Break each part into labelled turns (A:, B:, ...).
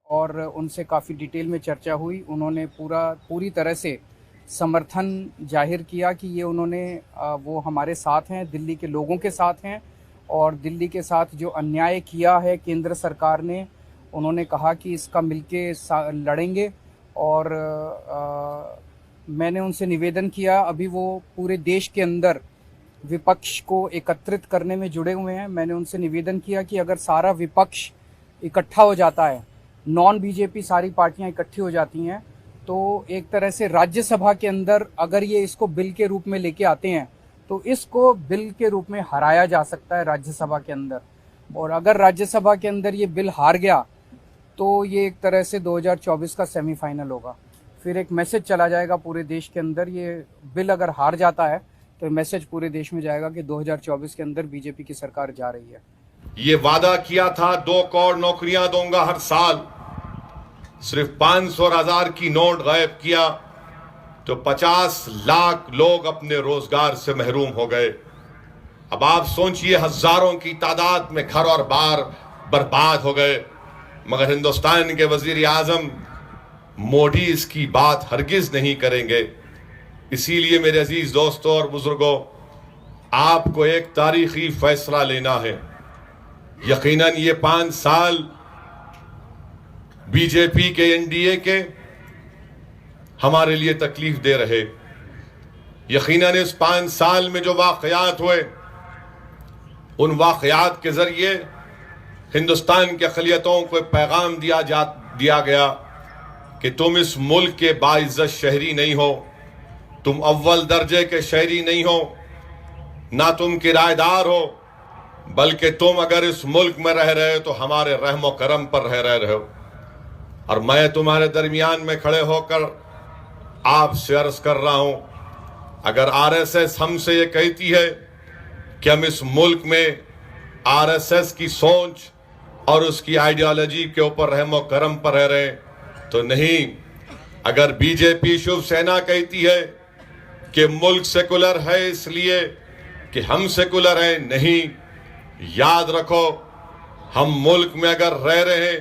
A: اور ان سے کافی ڈیٹیل میں چرچا ہوئی. انہوں نے پوری طرح سے سمرتھن ظاہر کیا کہ یہ وہ ہمارے ساتھ ہیں، دلی کے لوگوں کے ساتھ ہیں، اور دلی کے ساتھ جو انیائے کیا ہے کیندر سرکار نے، انہوں نے کہا کہ اس کا مل کے لڑیں گے. اور میں نے ان سے نویدن کیا، ابھی وہ پورے دیش کے اندر وپکش کو ایکترت کرنے میں جڑے ہوئے ہیں. میں نے ان سے نویدن کیا کہ اگر سارا وپکش اکٹھا ہو جاتا ہے، نان بی جے پی ساری پارٹیاں اکٹھی ہو جاتی ہیں، تو ایک طرح سے راجیہ سبھا کے اندر اگر یہ اس کو بل کے روپ میں لے کے آتے ہیں تو اس کو بل کے روپ میں ہرایا جا سکتا ہے راجیہ سبھا کے اندر. اور اگر راجیہ سبھا کے اندر یہ بل ہار گیا تو یہ ایک طرح سے 2024 کا سیمی فائنل ہوگا. پھر ایک میسج چلا جائے گا پورے دیش کے اندر. یہ بل اگر ہار جاتا ہے تو میسج پورے دیش میں جائے گا کہ 2024 کے اندر بی جے پی کی سرکار جا رہی ہے.
B: یہ وعدہ کیا تھا 2 کروڑ نوکریاں دوں گا ہر سال، صرف 500 اور 1000 کی نوٹ غائب کیا تو 50 لاکھ لوگ اپنے روزگار سے محروم ہو گئے. اب آپ سوچئے ہزاروں کی تعداد میں گھر اور بار برباد ہو گئے، مگر ہندوستان کے وزیر اعظم مودی اس کی بات ہرگز نہیں کریں گے. اسی لیے میرے عزیز دوستوں اور بزرگوں، آپ کو ایک تاریخی فیصلہ لینا ہے. یقیناً یہ 5 سال بی جے پی کے این ڈی اے کے ہمارے لیے تکلیف دے رہے. یقیناً اس 5 سال میں جو واقعات ہوئے، ان واقعات کے ذریعے ہندوستان کے اقلیتوں کو پیغام دیا گیا کہ تم اس ملک کے باعزت شہری نہیں ہو، تم اول درجے کے شہری نہیں ہو، نہ تم کرایہ دار ہو، بلکہ تم اگر اس ملک میں رہ رہے تو ہمارے رحم و کرم پر رہ رہے ہو. اور میں تمہارے درمیان میں کھڑے ہو کر آپ سے عرض کر رہا ہوں، اگر آر ایس ایس ہم سے یہ کہتی ہے کہ ہم اس ملک میں آر ایس ایس کی سوچ اور اس کی آئیڈیالوجی کے اوپر رحم و کرم پر رہ رہے تو نہیں. اگر بی جے پی شیو سینا کہتی ہے کہ ملک سیکولر ہے اس لیے کہ ہم سیکولر ہیں، نہیں. یاد رکھو، ہم ملک میں اگر رہ رہے ہیں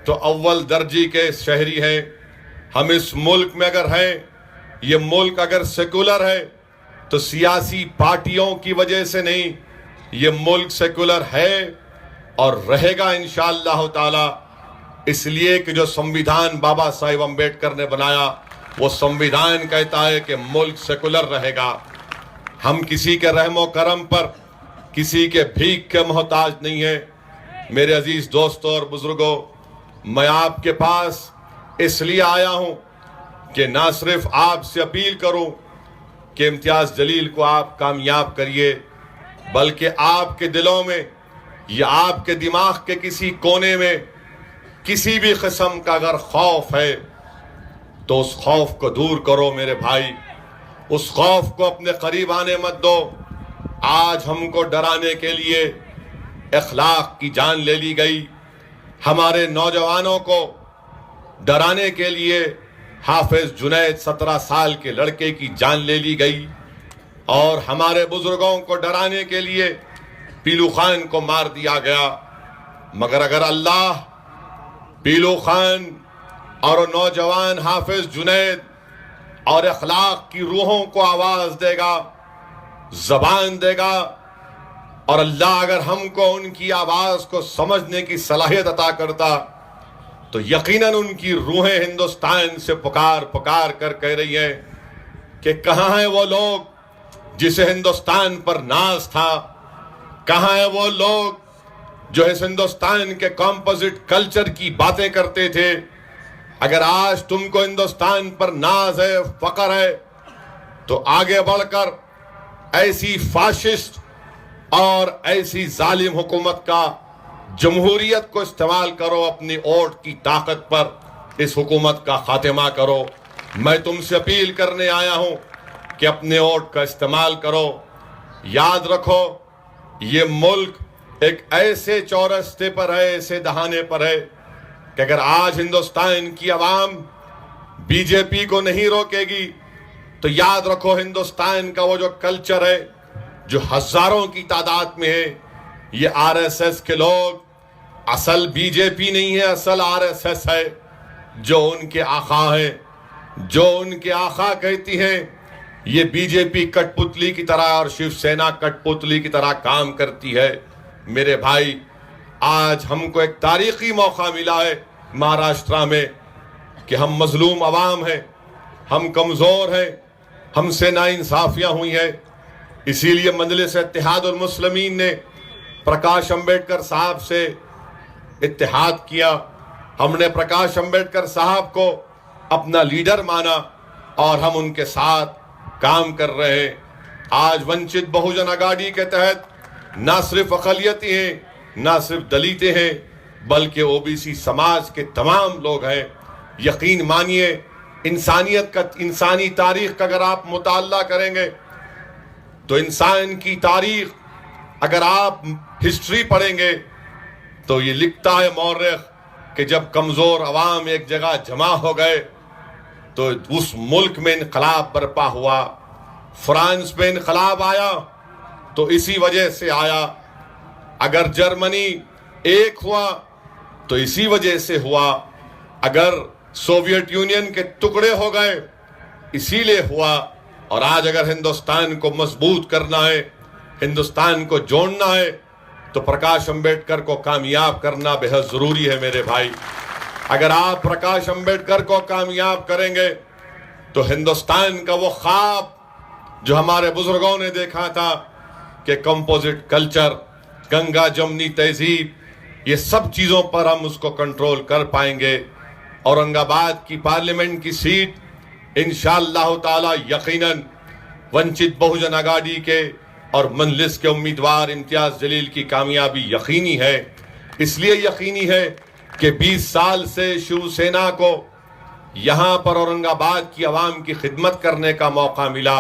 B: تو اول درجے کے شہری ہیں. ہم اس ملک میں اگر ہیں، یہ ملک اگر سیکولر ہے تو سیاسی پارٹیوں کی وجہ سے نہیں، یہ ملک سیکولر ہے اور رہے گا انشاءاللہ تعالی. اس لیے کہ جو سمویدھان بابا صاحب امبیڈکر نے بنایا، وہ سمویدھان کہتا ہے کہ ملک سیکولر رہے گا. ہم کسی کے رحم و کرم پر، کسی کے بھیک کے محتاج نہیں ہیں. میرے عزیز دوستوں اور بزرگوں، میں آپ کے پاس اس لیے آیا ہوں کہ نہ صرف آپ سے اپیل کروں کہ امتیاز جلیل کو آپ کامیاب کریے، بلکہ آپ کے دلوں میں یا آپ کے دماغ کے کسی کونے میں کسی بھی قسم کا اگر خوف ہے تو اس خوف کو دور کرو میرے بھائی. اس خوف کو اپنے قریب آنے مت دو. آج ہم کو ڈرانے کے لیے اخلاق کی جان لے لی گئی، ہمارے نوجوانوں کو ڈرانے کے لیے حافظ جنید 17 سال کے لڑکے کی جان لے لی گئی، اور ہمارے بزرگوں کو ڈرانے کے لیے پیلو خان کو مار دیا گیا. مگر اگر اللہ پیلو خان اور نوجوان حافظ جنید اور اخلاق کی روحوں کو آواز دے گا، زبان دے گا، اور اللہ اگر ہم کو ان کی آواز کو سمجھنے کی صلاحیت عطا کرتا تو یقیناً ان کی روحیں ہندوستان سے پکار کر کہہ رہی ہیں کہ کہاں ہیں وہ لوگ جسے ہندوستان پر ناز تھا، کہاں ہیں وہ لوگ جو اس ہندوستان کے کمپوزٹ کلچر کی باتیں کرتے تھے. اگر آج تم کو ہندوستان پر ناز ہے، فخر ہے، تو آگے بڑھ کر ایسی فاشسٹ اور ایسی ظالم حکومت کا، جمہوریت کو استعمال کرو، اپنی ووٹ کی طاقت پر اس حکومت کا خاتمہ کرو. میں تم سے اپیل کرنے آیا ہوں کہ اپنے ووٹ کا استعمال کرو. یاد رکھو، یہ ملک ایک ایسے چورستے پر ہے، ایسے دہانے پر ہے کہ اگر آج ہندوستان کی عوام بی جے پی کو نہیں روکے گی تو یاد رکھو ہندوستان کا وہ جو کلچر ہے جو ہزاروں کی تعداد میں ہے، یہ آر ایس ایس کے لوگ اصل بی جے پی نہیں ہے، اصل آر ایس ایس ہے، جو ان کے آقا ہے، جو ان کے آقا کہتی ہیں یہ بی جے پی کٹ پتلی کی طرح اور شیو سینا کٹ پتلی کی طرح کام کرتی ہے۔ میرے بھائی، آج ہم کو ایک تاریخی موقع ملا ہے مہاراشٹرا میں کہ ہم مظلوم عوام ہیں، ہم کمزور ہیں، ہم سے ناانصافیاں ہوئی ہیں۔ اسی لیے مجلس اتحاد المسلمین نے پرکاش امبیڈکر صاحب سے اتحاد کیا، ہم نے پرکاش امبیڈکر صاحب کو اپنا لیڈر مانا اور ہم ان کے ساتھ کام کر رہے ہیں۔ آج ونچت بہوجن اگاڑی کے تحت نہ صرف اقلیتی ہیں، نہ صرف دلیتے ہیں، بلکہ او بی سی سماج کے تمام لوگ ہیں۔ یقین مانیے، انسانیت کا، انسانی تاریخ کا اگر آپ مطالعہ کریں گے تو انسان کی تاریخ اگر آپ ہسٹری پڑھیں گے تو یہ لکھتا ہے مورخ کہ جب کمزور عوام ایک جگہ جمع ہو گئے تو اس ملک میں انقلاب برپا ہوا۔ فرانس میں انقلاب آیا تو اسی وجہ سے آیا، اگر جرمنی ایک ہوا تو اسی وجہ سے ہوا، اگر سوویت یونین کے ٹکڑے ہو گئے اسی لیے ہوا، اور آج اگر ہندوستان کو مضبوط کرنا ہے، ہندوستان کو جوڑنا ہے تو پرکاش امبیڈکر کو کامیاب کرنا بہت ضروری ہے میرے بھائی۔ اگر آپ پرکاش امبیڈکر کو کامیاب کریں گے تو ہندوستان کا وہ خواب جو ہمارے بزرگوں نے دیکھا تھا کہ کمپوزٹ کلچر، گنگا جمنی تہذیب، یہ سب چیزوں پر ہم اس کو کنٹرول کر پائیں گے۔ اورنگ آباد کی پارلیمنٹ کی سیٹ انشاءاللہ تعالی یقیناً ونچت بہوجن اگاڑی کے اور مجلس کے امیدوار امتیاز جلیل کی کامیابی یقینی ہے۔ اس لیے یقینی ہے کہ 20 سال سے شیو سینا کو یہاں پر اورنگ آباد کی عوام کی خدمت کرنے کا موقع ملا،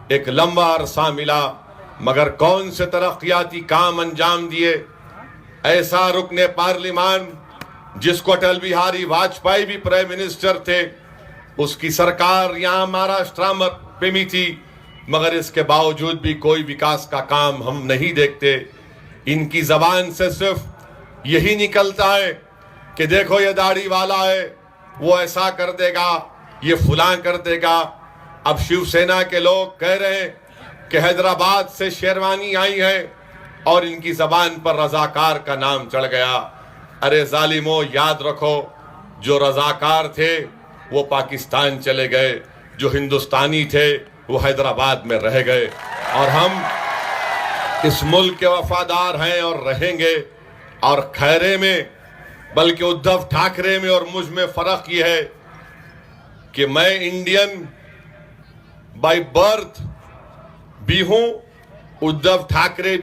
B: ایک لمبا عرصہ ملا، مگر کون سے ترقیاتی کام انجام دیے۔ ایسا رکن پارلیمان جس کو اٹل بہاری واجپئی بھی پرائم منسٹر تھے، اس کی سرکار یہاں مہاراشٹرا میں بھی تھی، مگر اس کے باوجود بھی کوئی وکاس کا کام ہم نہیں دیکھتے۔ ان کی زبان سے صرف یہی نکلتا ہے کہ دیکھو یہ داڑھی والا ہے، وہ ایسا کر دے گا، یہ فلاں کر دے گا۔ اب شیو سینا کے لوگ کہہ رہے ہیں کہ حیدرآباد سے شیروانی آئی ہے اور ان کی زبان پر رضاکار کا نام چڑھ گیا۔ ارے ظالمو، یاد رکھو، جو رضاکار تھے وہ پاکستان چلے گئے، جو ہندوستانی تھے وہ حیدرآباد میں رہ گئے، اور ہم اس ملک کے وفادار ہیں اور رہیں گے۔ اور کھیرے میں، بلکہ ادھو ٹھاکرے میں اور مجھ میں فرق یہ ہے کہ میں انڈین بائی برتھ بھی ہوں، ادھو ٹھاکرے